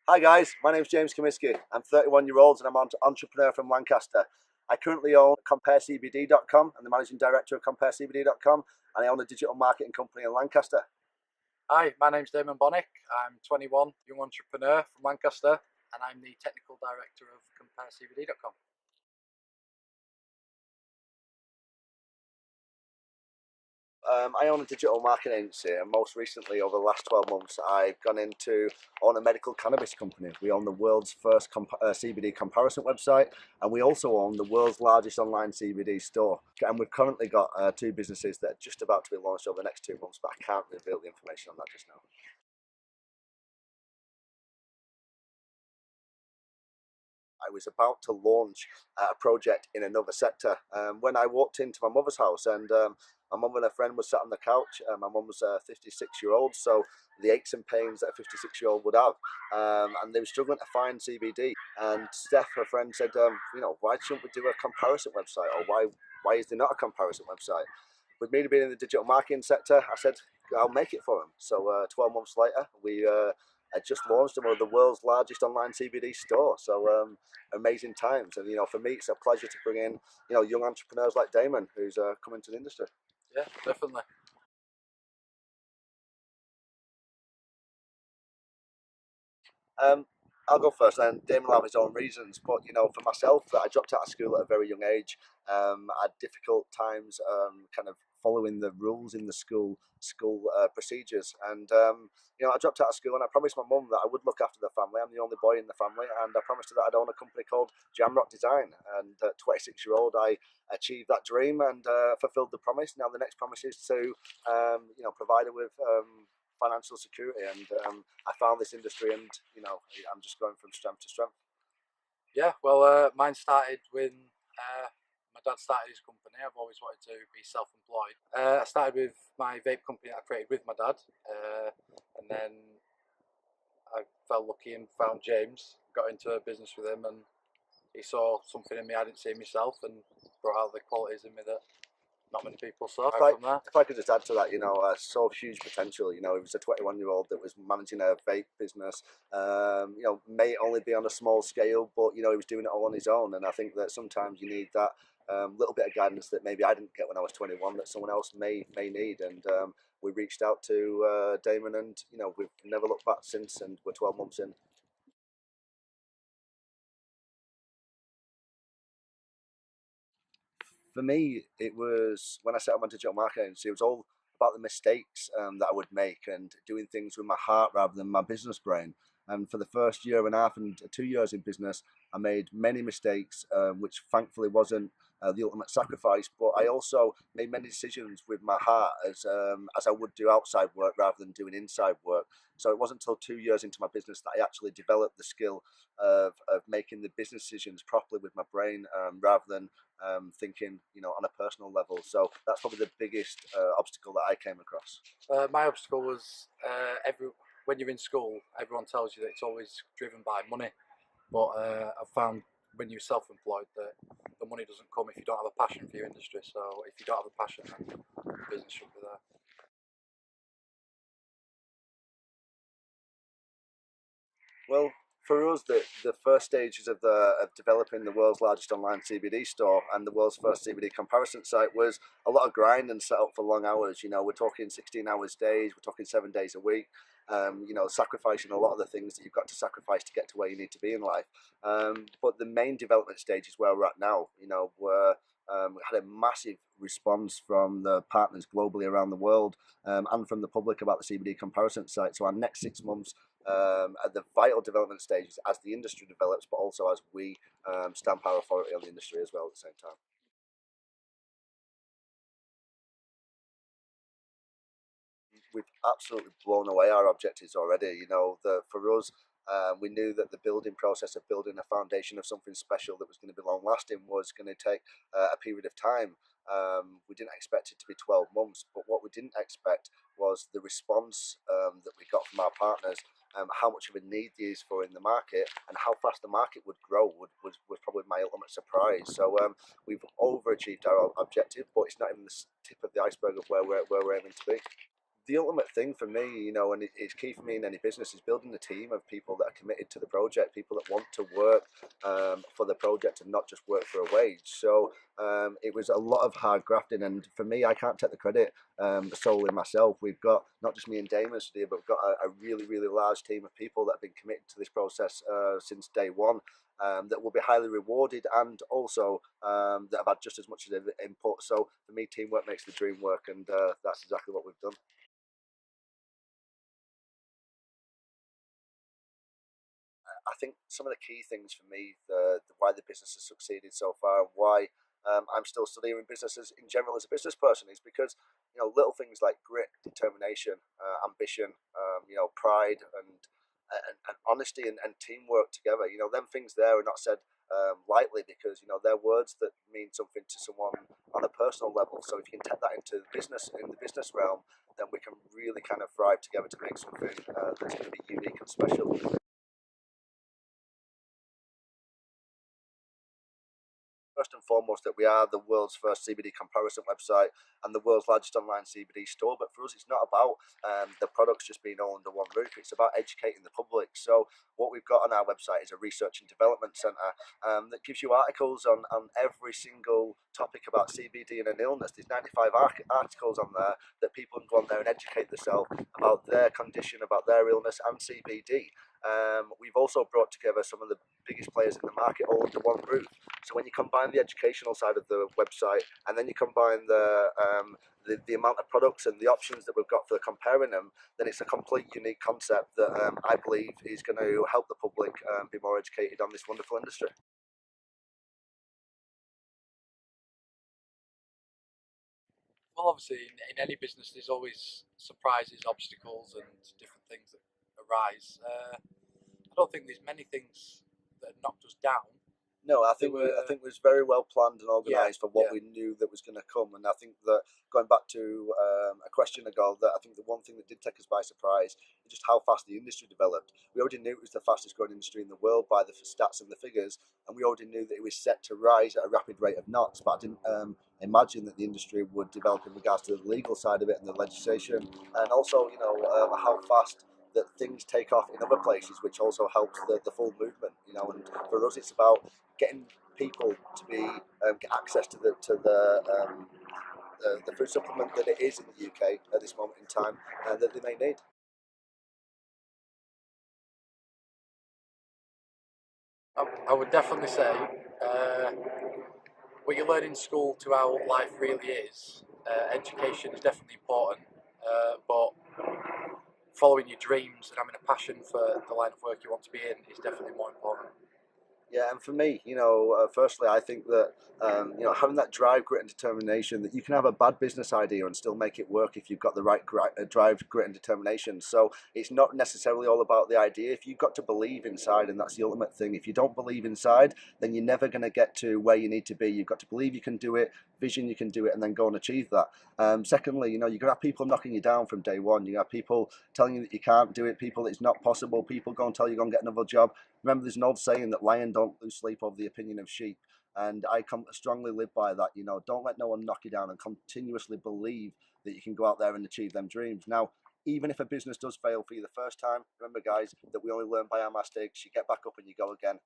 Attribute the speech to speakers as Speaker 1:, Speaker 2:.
Speaker 1: Hi guys, my name is James Comiskey. I'm 31-year-old and I'm an entrepreneur from Lancaster. I currently own CompareCBD.com. I'm the managing director of CompareCBD.com and I own a digital marketing company in Lancaster.
Speaker 2: Hi, my name's Damon Bonnick. I'm 21, young entrepreneur from Lancaster, and I'm the technical director of CompareCBD.com.
Speaker 1: I own a digital marketing agency, and most recently, over the last 12 months, I've gone into own a medical cannabis company. We own the world's first CBD comparison website, and we also own the world's largest online CBD store. And we've currently got two businesses that are just about to be launched over the next 2 months, but I can't reveal the information on that just now. I was about to launch a project in another sector when I walked into my mother's house, and my mum and a friend was sat on the couch. My mum was a 56-year-old, so the aches and pains that a 56-year-old would have, and they were struggling to find CBD. And Steph, her friend, said, why shouldn't we do a comparison website, or why is there not a comparison website? With me being in the digital marketing sector, I said I'll make it for them. So 12 months later, we had just launched one of the world's largest online CBD store. So amazing times, and for me, it's a pleasure to bring in young entrepreneurs like Damon, who's come into the industry.
Speaker 2: Yeah, definitely.
Speaker 1: I'll go first, and Damon will have his own reasons. But for myself, I dropped out of school at a very young age. I had difficult times, kind of following the rules in the school procedures, and I dropped out of school, and I promised my mum that I would look after the family. I'm the only boy in the family, and I promised her that I'd own a company called Jamrock Design. And at 26-year-old, I achieved that dream and fulfilled the promise. Now the next promise is to, provide her with financial security, and I found this industry, and I'm just going from strength to strength.
Speaker 2: Yeah, well, mine started when my dad started his company. I've always wanted to be self-employed. I started with my vape company that I created with my dad, and then I felt lucky and found James, got into a business with him, and he saw something in me I didn't see in myself and brought out the qualities in me that not many people saw.
Speaker 1: If I could just add to that, I saw huge potential. He was a 21-year-old that was managing a vape business. May only be on a small scale, but he was doing it all on his own. And I think that sometimes you need that little bit of guidance that maybe I didn't get when I was 21, that someone else may need. And we reached out to Damon, and we've never looked back since, and we're 12 months in. For me, it was when I set up my digital marketing agency, it was all about the mistakes that I would make and doing things with my heart rather than my business brain. And for the first year and a half and 2 years in business, I made many mistakes, which thankfully wasn't the ultimate sacrifice. But I also made many decisions with my heart, as I would do outside work rather than doing inside work. So it wasn't until 2 years into my business that I actually developed the skill of making the business decisions properly with my brain, rather than thinking, on a personal level. So that's probably the biggest obstacle that I came across.
Speaker 2: My obstacle was when you're in school, everyone tells you that it's always driven by money, but I've found when you're self-employed that the money doesn't come if you don't have a passion for your industry. So if you don't have a passion, then the business should be there.
Speaker 1: Well, for us, the first stages of developing the world's largest online CBD store and the world's first CBD comparison site was a lot of grind and set up for long hours. We're talking 16 hours days, we're talking 7 days a week. Sacrificing a lot of the things that you've got to sacrifice to get to where you need to be in life. But the main development stage is where we're at now. We had a massive response from the partners globally around the world, and from the public about the CBD comparison site. So our next 6 months at the vital development stages as the industry develops, but also as we stamp our authority on the industry as well at the same time. We've absolutely blown away our objectives already. For us, we knew that the building process of building a foundation of something special that was going to be long lasting was going to take a period of time. We didn't expect it to be 12 months, but what we didn't expect was the response that we got from our partners, how much of a need there is for in the market, and how fast the market would grow was probably my ultimate surprise. So we've overachieved our objective, but it's not even the tip of the iceberg of where we're aiming to be. the ultimate thing for me, and it's key for me in any business, is building a team of people that are committed to the project, people that want to work for the project and not just work for a wage. So it was a lot of hard grafting, and for me, I can't take the credit solely myself. We've got not just me and Damon today, but we've got a really, really large team of people that have been committed to this process since day one. That will be highly rewarded, and also that have had just as much as input. So for me, teamwork makes the dream work, and that's exactly what we've done. I think some of the key things for me, the why the business has succeeded so far, and why I'm still studying businesses in general as a business person, is because little things like grit, determination, ambition, pride, and honesty and teamwork together. Them things there are not said lightly, because they're words that mean something to someone on a personal level. So if you can take that into business, in the business realm, then we can really kind of thrive together to make something that's going to be unique and special. First and foremost, that we are the world's first CBD comparison website and the world's largest online CBD store. But for us, it's not about the products just being all under one roof. It's about educating the public. So what we've got on our website is a research and development centre that gives you articles on every single topic about CBD and an illness. There's 95 articles on there that people can go on there and educate themselves about their condition, about their illness, and CBD. We've also brought together some of the biggest players in the market all under one roof. So when you combine the educational side of the website, and then you combine the amount of products and the options that we've got for comparing them, then it's a complete unique concept that I believe is going to help the public be more educated on this wonderful industry.
Speaker 2: Well, obviously, in any business, there's always surprises, obstacles, and different things that arise. I don't think there's many things that have knocked us down.
Speaker 1: No, I
Speaker 2: There
Speaker 1: think we I
Speaker 2: were,
Speaker 1: think it was very well planned and
Speaker 2: yeah,
Speaker 1: organised for what
Speaker 2: yeah.
Speaker 1: we knew that was going to come. And I think that, going back to a question ago, that I think the one thing that did take us by surprise is just how fast the industry developed. We already knew it was the fastest growing industry in the world by the stats and the figures, and we already knew that it was set to rise at a rapid rate of knots. But I didn't imagine that the industry would develop in regards to the legal side of it and the legislation, and also how fast that things take off in other places, which also helps the full movement. And for us, it's about getting people to be get access to the food supplement that it is in the UK at this moment in time, and that they may need.
Speaker 2: I would definitely say uh, what you learn in school to how life really is. Education is definitely important, but following your dreams and having a passion for the line of work you want to be in is definitely more important.
Speaker 1: Yeah, and for me, firstly, I think that having that drive, grit, and determination, that you can have a bad business idea and still make it work if you've got the right drive, grit, and determination. So it's not necessarily all about the idea. If you've got to believe inside, and that's the ultimate thing. If you don't believe inside, then you're never going to get to where you need to be. You've got to believe you can do it, vision you can do it, and then go and achieve that. Secondly, you're going to have people knocking you down from day one. You have people telling you that you can't do it, people that it's not possible, people go and tell you go and get another job. Remember, there's an old saying that lion don't lose sleep over the opinion of sheep, and I strongly live by that. Don't let no one knock you down, and continuously believe that you can go out there and achieve them dreams. Now, even if a business does fail for you the first time, remember, guys, that we only learn by our mistakes. You get back up and you go again.